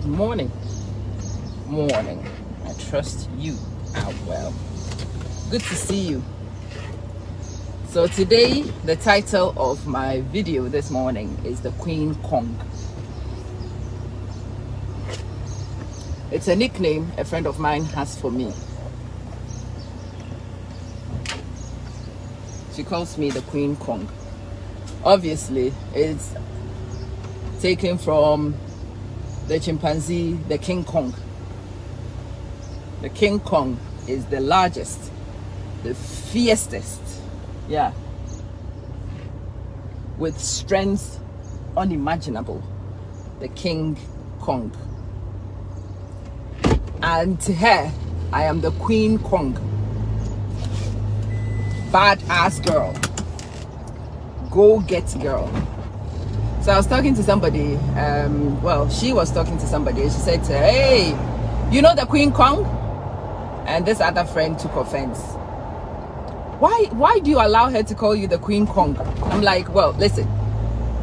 Good morning. I trust you are well. Good to see you. So today, the title of my video this morning is the Queen Kong. It's a nickname a friend of mine has for me. She calls me the Queen Kong. Obviously, it's taken from the chimpanzee, the King Kong. The King Kong is the largest, the fiercest, with strength unimaginable. The King Kong. And to her, I am the Queen Kong. Badass girl. Go get girl. So I was talking to somebody, she was talking to somebody, and she said to her, hey, you know the Queen Kong? And this other friend took offense. Why do you allow her to call you the Queen Kong? I'm like, well, listen,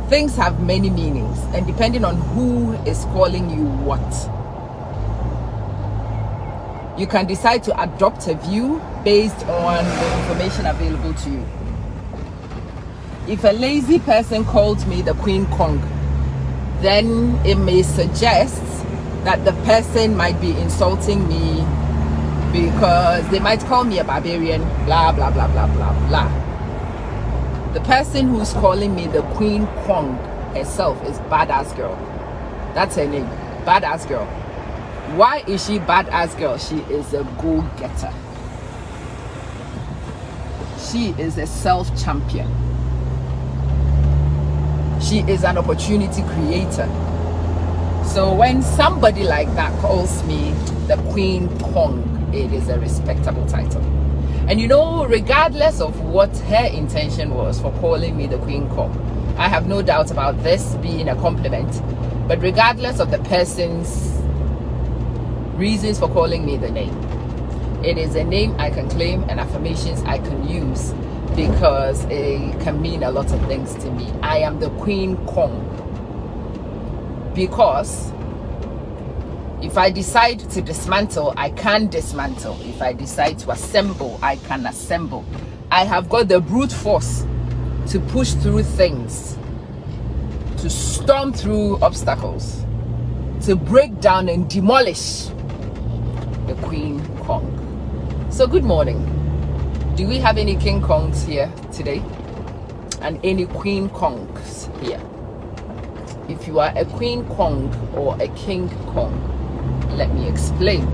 things have many meanings, and depending on who is calling you what, you can decide to adopt a view based on the information available to you. If a lazy person called me the Queen Kong, then it may suggest that the person might be insulting me because they might call me a barbarian, blah, blah, blah, blah, blah, blah. The person who's calling me the Queen Kong herself is Badass Girl. That's her name, Badass Girl. Why is she Badass Girl? She is a go-getter. She is a self-champion. She is an opportunity creator. So when somebody like that calls me the Queen Kong, it is a respectable title. And you know, regardless of what her intention was for calling me the Queen Kong, I have no doubt about this being a compliment. But regardless of the person's reasons for calling me the name, it is a name I can claim and affirmations I can use because it can mean a lot of things to me. I am the Queen Kong because if I decide to dismantle, I can dismantle. If I decide to assemble, I can assemble. I have got the brute force to push through things, to storm through obstacles, to break down and demolish. The Queen Kong. So good morning. Do we have any King Kongs here today? And any Queen Kongs here? If you are a Queen Kong or a King Kong, let me explain.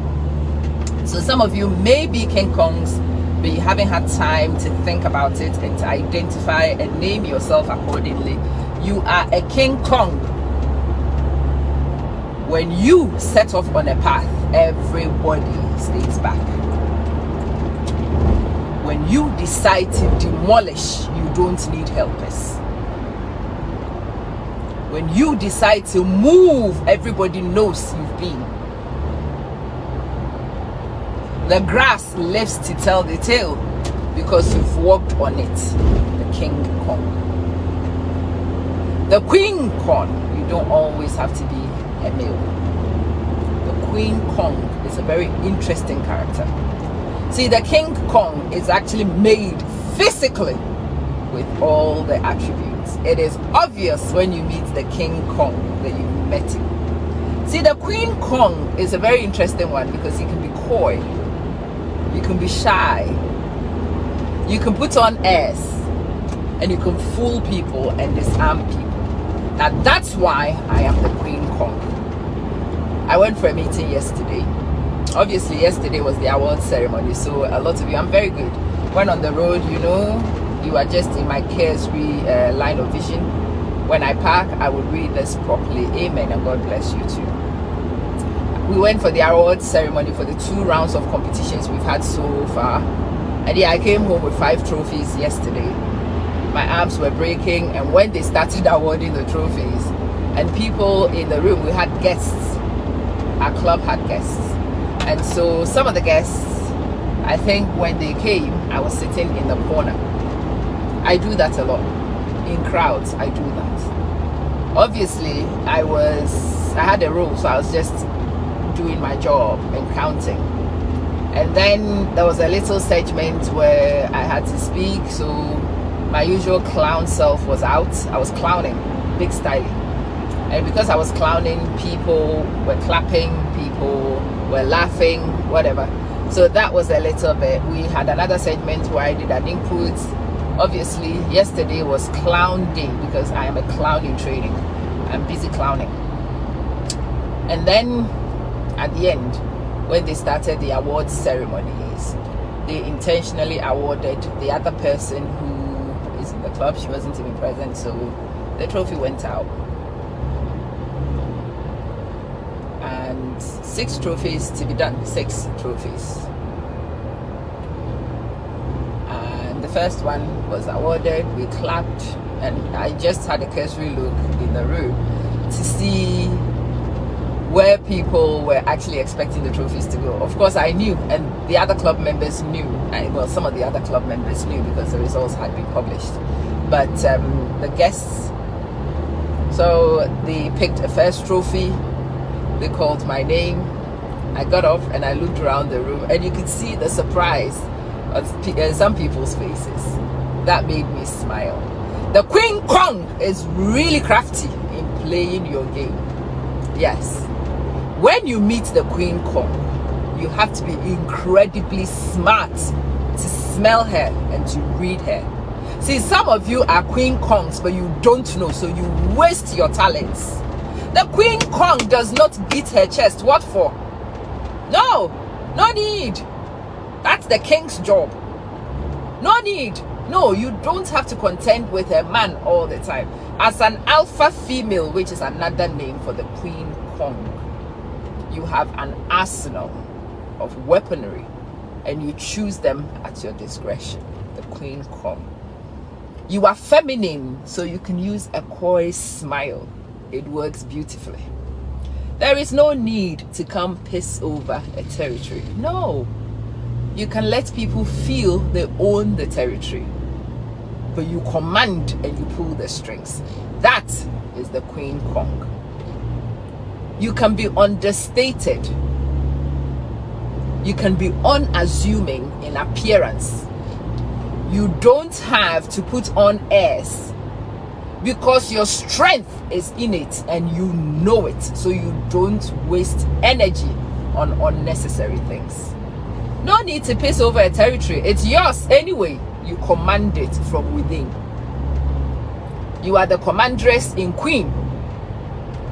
So some of you may be King Kongs, but you haven't had time to think about it and to identify and name yourself accordingly. You are a King Kong. When you set off on a path, everybody stays back. When you decide to demolish, you don't need helpers. When you decide to move, everybody knows you've been. The grass lives to tell the tale because you've walked on it. The King Kong. The Queen Kong, you don't always have to be a male. The Queen Kong is a very interesting character. See, the King Kong is actually made physically with all the attributes. It is obvious when you meet the King Kong that you've met him. See, the Queen Kong is a very interesting one because you can be coy, you can be shy, you can put on airs, and you can fool people and disarm people. Now that's why I am the Queen Kong. I went for a meeting yesterday. Obviously, yesterday was the award ceremony, so a lot of you, I'm very good. When on the road, you know, you are just in my carefree line of vision. When I park, I will read this properly. Amen, and God bless you too. We went for the award ceremony for the 2 rounds of competitions we've had so far. And yeah, I came home with 5 trophies yesterday. My arms were breaking, and when they started awarding the trophies, and people in the room, we had guests. Our club had guests. And so some of the guests, I think when they came, I was sitting in the corner. I do that a lot. In crowds, I do that. Obviously, I was I had a role, so I was just doing my job and counting. And then there was a little segment where I had to speak, so my usual clown self was out. I was clowning, big styling. And because I was clowning, people were clapping, people were laughing, whatever. So that was a little bit. We had another segment where I did an input. Obviously, yesterday was clown day because I am a clown in training. I'm busy clowning. And then at the end, when they started the awards ceremonies, they intentionally awarded the other person who is in the club. She wasn't even present, so the trophy went out. And 6 trophies to be done. 6 trophies. And the first one was awarded. We clapped, and I just had a cursory look in the room to see where people were actually expecting the trophies to go. Of course, I knew, and the other club members knew. Well, some of the other club members knew because the results had been published. But the guests, so they picked a first trophy. They called my name. I got up and I looked around the room, and you could see the surprise on some people's faces. That made me smile. The Queen Kong is really crafty in playing your game. Yes. When you meet the Queen Kong, you have to be incredibly smart to smell her and to read her. See, some of you are Queen Kongs, but you don't know, so you waste your talents. The Queen Kong does not beat her chest. What for? No need. That's the king's job. No need. No, you don't have to contend with a man all the time. As an alpha female, which is another name for the Queen Kong, you have an arsenal of weaponry, and you choose them at your discretion. The Queen Kong. You are feminine, so you can use a coy smile. It works beautifully. There is no need to come piss over a territory. No. You can let people feel they own the territory, but you command and you pull the strings. That is the Queen Kong. You can be understated. You can be unassuming in appearance. You don't have to put on airs, because your strength is in it and you know it, so you don't waste energy on unnecessary things. No need to piss over a territory. It's yours anyway. You command it from within. You are the commanderess in Queen.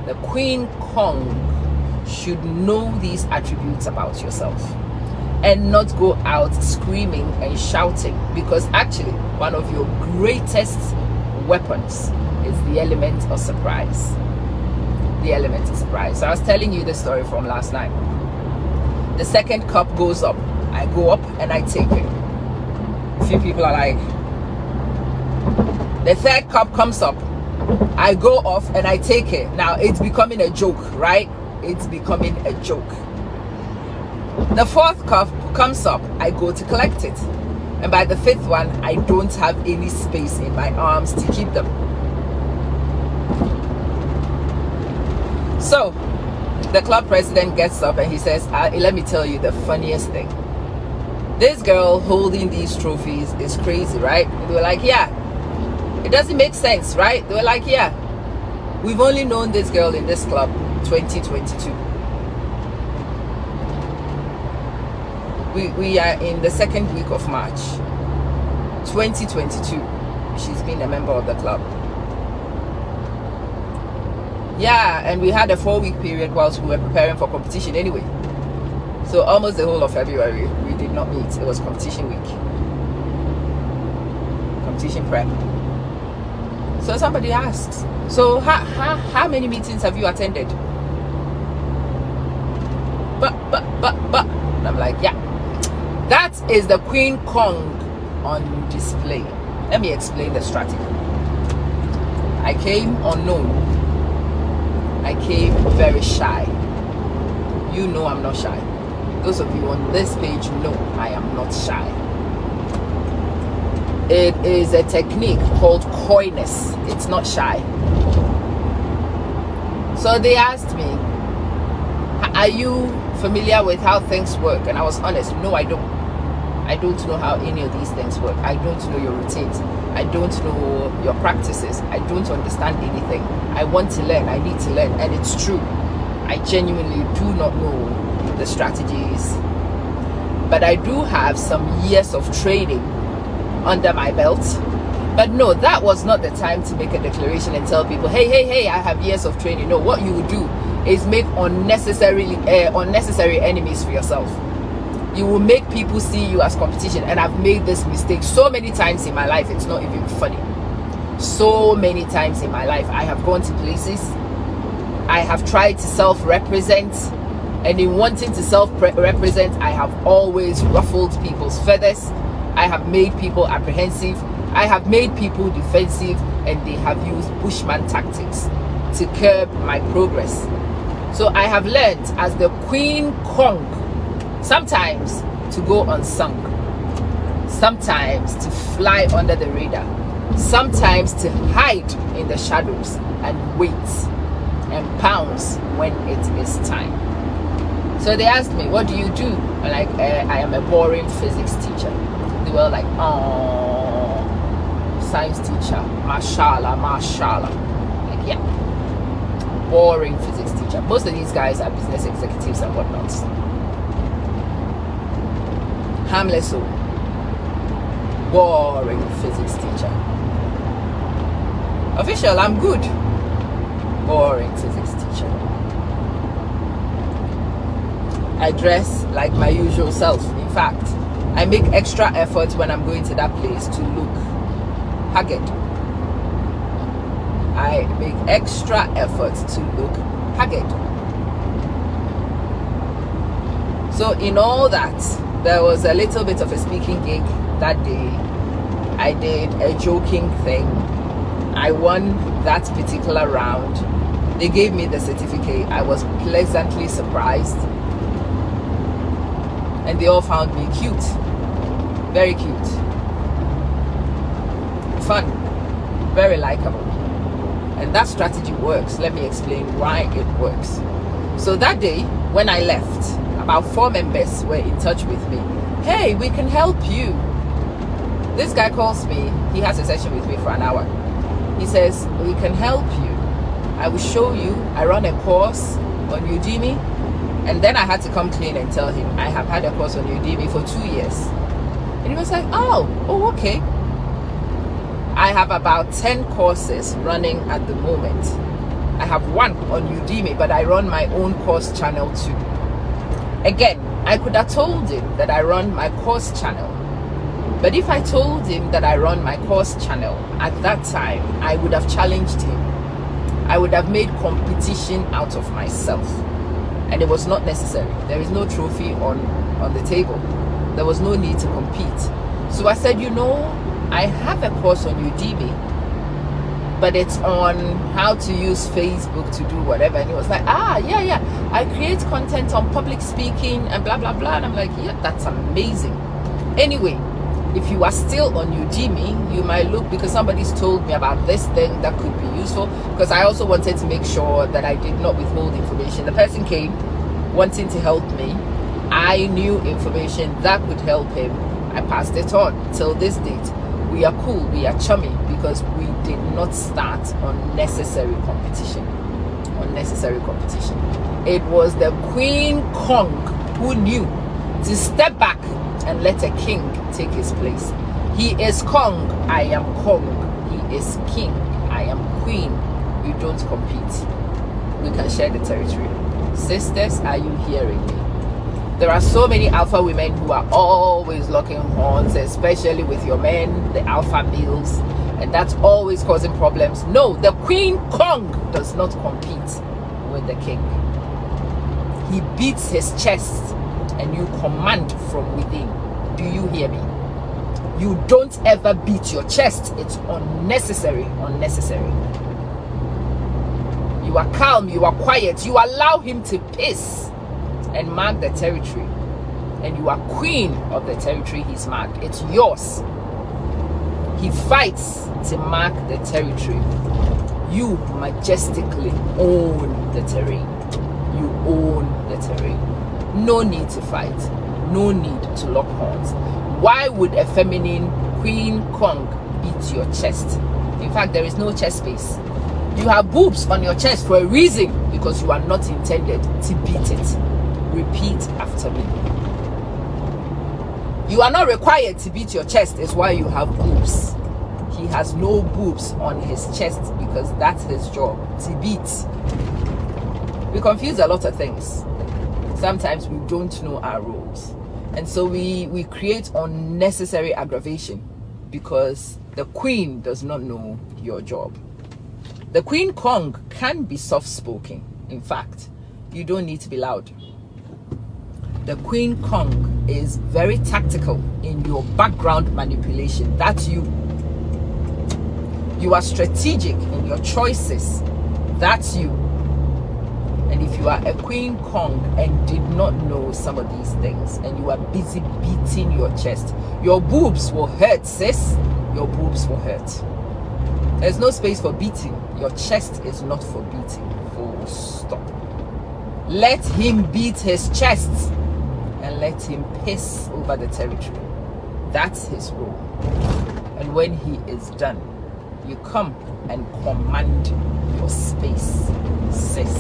The Queen Kong should know these attributes about yourself and not go out screaming and shouting, because actually one of your greatest weapons is the element of surprise. The element of surprise. So I was telling you the story from last night. The second cup goes up. I go up and I take it. A few people are like, the third cup comes up. I go off and I take it. Now it's becoming a joke, right? It's becoming a joke. The fourth cup comes up. I go to collect it. And by the fifth one, I don't have any space in my arms to keep them. So the club president gets up and he says, let me tell you the funniest thing. This girl holding these trophies is crazy, right? And they were like, yeah. It doesn't make sense, right? They were like, yeah. We've only known this girl in this club 2022. We are in the second week of March 2022. She's been a member of the club. Yeah, and we had a 4-week period whilst we were preparing for competition anyway. So almost the whole of February we did not meet. It was competition week, competition prep. So somebody asks, so how many meetings have you attended? But and I'm like, yeah. That is the Queen Kong on display. Let me explain the strategy. I came unknown. I came very shy. You know I'm not shy. Those of you on this page know I am not shy. It is a technique called coyness. It's not shy. So they asked me, Are you familiar with how things work? And I was honest, no, I don't. I don't know how any of these things work. I don't know your routines. I don't know your practices. I don't understand anything. I want to learn. I need to learn. And it's true. I genuinely do not know the strategies. But I do have some years of training under my belt. But no, that was not the time to make a declaration and tell people, hey, I have years of training. No, what you would do is make unnecessary enemies for yourself. You will make people see you as competition. And I've made this mistake so many times in my life, it's not even funny. So many times in my life, I have gone to places, I have tried to self-represent, and in wanting to self-represent, I have always ruffled people's feathers. I have made people apprehensive. I have made people defensive, and they have used Bushman tactics to curb my progress. So I have learned as the Queen Kong, sometimes to go unsung, sometimes to fly under the radar, sometimes to hide in the shadows and wait and pounce when it is time. So they asked me, what do you do? I'm like, I am a boring physics teacher. They were like, oh, science teacher, mashallah. Like, yeah, boring physics teacher. Most of these guys are business executives and whatnot. Harmless, so boring physics teacher. Official, I'm good. Boring physics teacher. I dress like my usual self. In fact, I make extra effort when I'm going to that place to look haggard. I make extra effort to look haggard. So in all that, there was a little bit of a speaking gig that day. I did a joking thing. I won that particular round. They gave me the certificate. I was pleasantly surprised. And they all found me cute. Very cute. Fun. Very likable. And that strategy works. Let me explain why it works. So that day, when I left, about 4 members were in touch with me. Hey, we can help you. This guy calls me. He has a session with me for an hour. He says, we can help you. I will show you. I run a course on Udemy. And then I had to come clean and tell him I have had a course on Udemy for 2 years. And he was like, oh, okay. I have about 10 courses running at the moment. I have one on Udemy, but I run my own course channel too. Again, I could have told him that I run my course channel. But if I told him that I run my course channel at that time, I would have challenged him. I would have made competition out of myself. And it was not necessary. There is no trophy on the table. There was no need to compete. So I said, I have a course on Udemy, but it's on how to use Facebook to do whatever. And he was like, yeah. I create content on public speaking and blah, blah, blah. And I'm like, yeah, that's amazing. Anyway, if you are still on Udemy, you might look, because somebody's told me about this thing that could be useful, because I also wanted to make sure that I did not withhold information. The person came wanting to help me. I knew information that could help him. I passed it on. Till this date, we are cool, we are chummy, because we did not start unnecessary competition. It was the Queen Kong who knew to step back and let a king take his place. He is Kong, I am Kong. He is king, I am queen. We don't compete. We can share the territory. Sisters, are you hearing me? There are so many alpha women who are always locking horns, especially with your men, the alpha males, and that's always causing problems. No, the Queen Kong does not compete with the king. He beats his chest and you command from within. Do you hear me? You don't ever beat your chest. It's unnecessary. You are calm, you are quiet, you allow him to piss and mark the territory, and you are queen of the territory he's marked. It's yours. He fights to mark the territory. You majestically own the terrain. You own the terrain. No need to fight. No need to lock horns. Why would a feminine queen Kong beat your chest? In fact, there is no chest space. You have boobs on your chest for a reason, because you are not intended to beat it. Repeat after me. You are not required to beat your chest, is why you have boobs. He has no boobs on his chest because that's his job, to beat. We confuse a lot of things. Sometimes we don't know our roles. And so we create unnecessary aggravation because the queen does not know your job. The Queen Kong can be soft-spoken. In fact, you don't need to be loud. The Queen Kong is very tactical in your background manipulation. That's you. You are strategic in your choices. That's you. And if you are a Queen Kong and did not know some of these things, and you are busy beating your chest, your boobs will hurt, sis. Your boobs will hurt. There's no space for beating. Your chest is not for beating. Full stop. Let him beat his chest and let him piss over the territory. That's his role. And when he is done, you come and command your space, sis.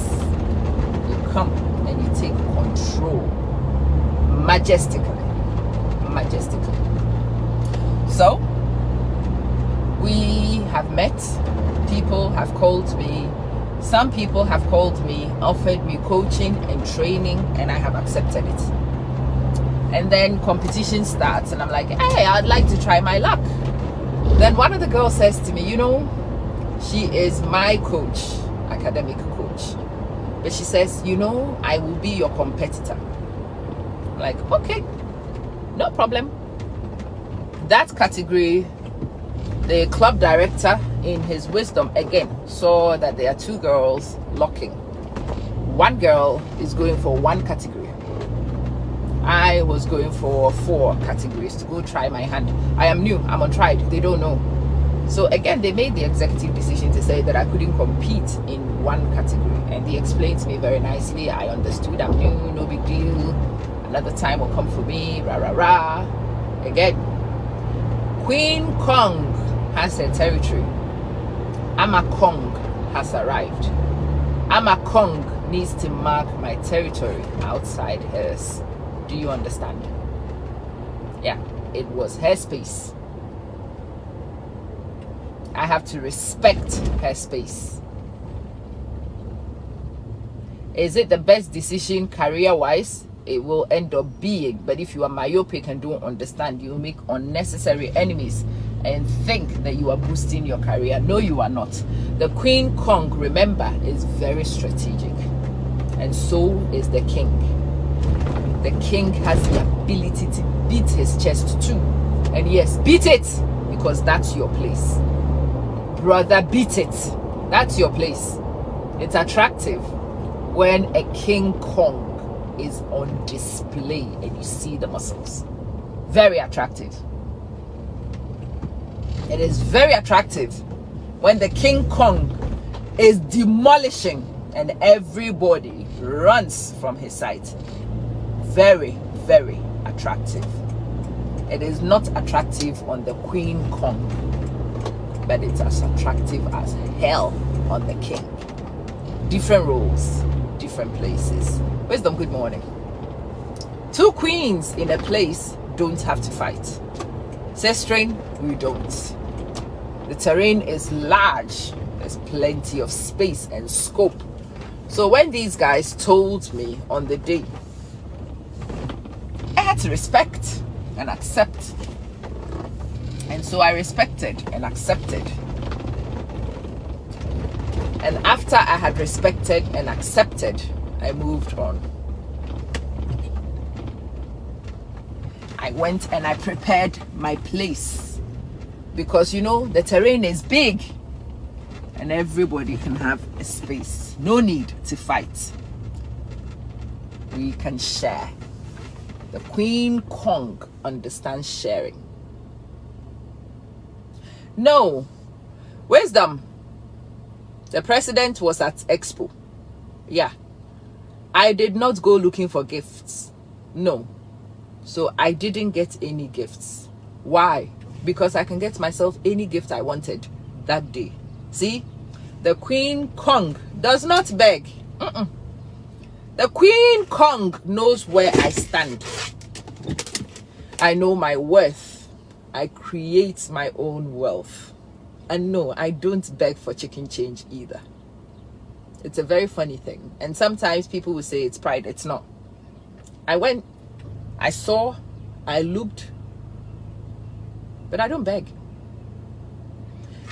You come and you take control majestically. Majestically. So, we have met. People have called me. Some people have called me, offered me coaching and training, and I have accepted it. And then competition starts, and I'm like, hey, I'd like to try my luck. Then one of the girls says to me, you know, she is my coach, academic coach. But she says, you know, I will be your competitor. I'm like, okay, no problem. That category, the club director, in his wisdom, again, saw that there are two girls locking. One girl is going for one category. I was going for 4 categories to go try my hand. I am new, I'm untried, they don't know. So again, they made the executive decision to say that I couldn't compete in one category. And he explained to me very nicely. I understood, I'm new, no big deal. Another time will come for me, rah, rah, rah. Again, Queen Kong has her territory. Ama Kong has arrived. Ama Kong needs to mark my territory outside hers. Do you understand? Yeah, it was her space. I have to respect her space. Is it the best decision career-wise? It will end up being. But if you are myopic and don't understand, you will make unnecessary enemies and think that you are boosting your career. No, you are not. The Queen Kong, remember, is very strategic. And so is the king. The king has the ability to beat his chest too. And yes, beat it, because that's your place. Brother, beat it. That's your place. It's attractive when a King Kong is on display and you see the muscles. Very attractive. It is very attractive when the King Kong is demolishing and everybody runs from his sight. Very, very attractive. It is not attractive on the Queen Kong, but it's as attractive as hell on the king. Different roles, different places. Wisdom, good morning. 2 queens in a place don't have to fight. Sistering, we don't. The terrain is large. There's plenty of space and scope. So when these guys told me on the day, I had to respect and accept. And so I respected and accepted. And after I had respected and accepted, I moved on. I went and I prepared my place. Because, you know, the terrain is big. And everybody can have a space. No need to fight. We can share. The Queen Kong understands sharing. No. Wisdom. The president was at Expo. Yeah. I did not go looking for gifts. No. So I didn't get any gifts. Why? Because I can get myself any gift I wanted that day. See? The Queen Kong does not beg. The Queen Kong knows where I stand. I know my worth. I create my own wealth. And no, I don't beg for chicken change either. It's a very funny thing. And sometimes people will say it's pride. It's not. I went, I saw, I looked, but I don't beg.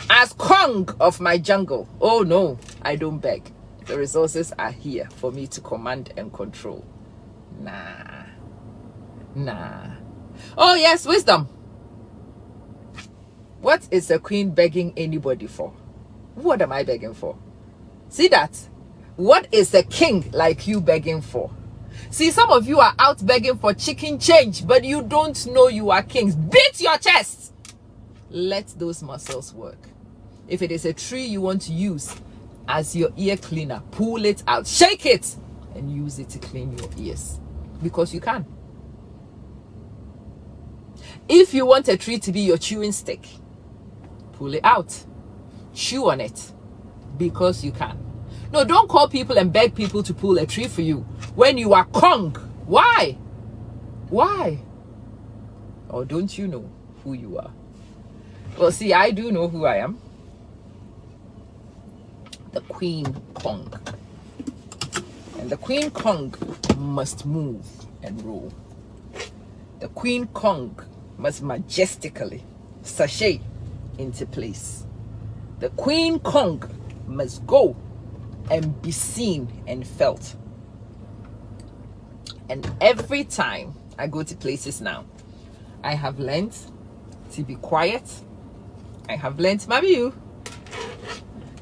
As Kong of my jungle, oh no, I don't beg. The resources are here for me to command and control. Nah. Oh yes, wisdom. What is a queen begging anybody for? What am I begging for? See that? What is a king like you begging for? See, some of you are out begging for chicken change, but you don't know you are kings. Beat your chest. Let those muscles work. If it is a tree you want to use as your ear cleaner, pull it out, shake it, and use it to clean your ears. Because you can. If you want a tree to be your chewing stick, pull it out. Chew on it. Because you can. No, don't call people and beg people to pull a tree for you when you are Kong. Why? Why? Or don't you know who you are? Well, see, I do know who I am. The Queen Kong. And the Queen Kong must move and roll. The Queen Kong must majestically sashay into place. The Queen Kong must go and be seen and felt. And every time I go to places now, I have learned to be quiet. I have learned, maybe you,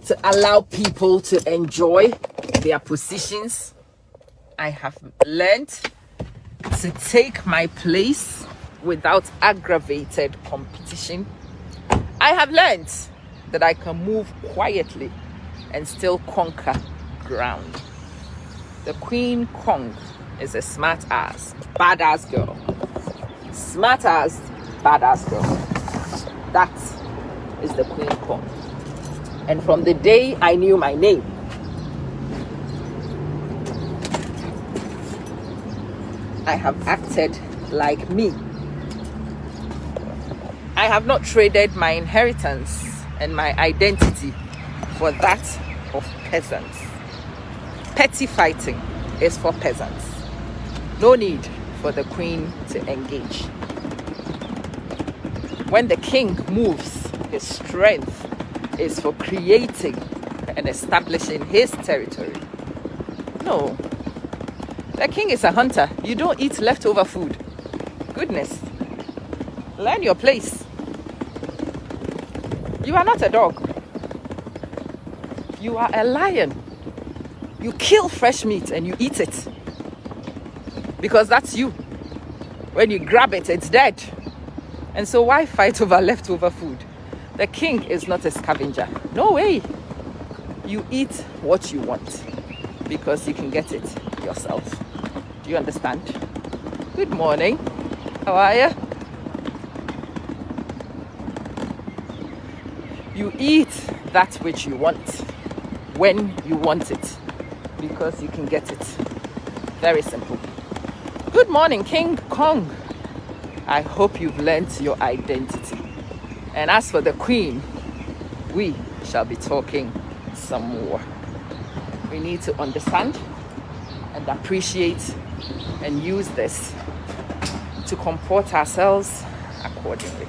to allow people to enjoy their positions. I have learned to take my place without aggravated competition. I have learned that I can move quietly and still conquer ground. The Queen Kong is a smart ass, badass girl. Smart ass, badass girl. That is the Queen Kong. And from the day I knew my name, I have acted like me. I have not traded my inheritance and my identity for that of peasants. Petty fighting is for peasants. No need for the queen to engage. When the king moves, his strength is for creating and establishing his territory. No. The king is a hunter. You don't eat leftover food. Goodness. Learn your place. You are not a dog. You are a lion. You kill fresh meat and you eat it. Because that's you. When you grab it, it's dead. And so why fight over leftover food? The king is not a scavenger. No way. You eat what you want because you can get it yourself. Do you understand? Good morning. How are you? You eat that which you want when you want it because you can get it. Very simple. Good morning, King Kong. I hope you've learned your identity. And as for the queen, we shall be talking some more. We need to understand and appreciate and use this to comport ourselves accordingly.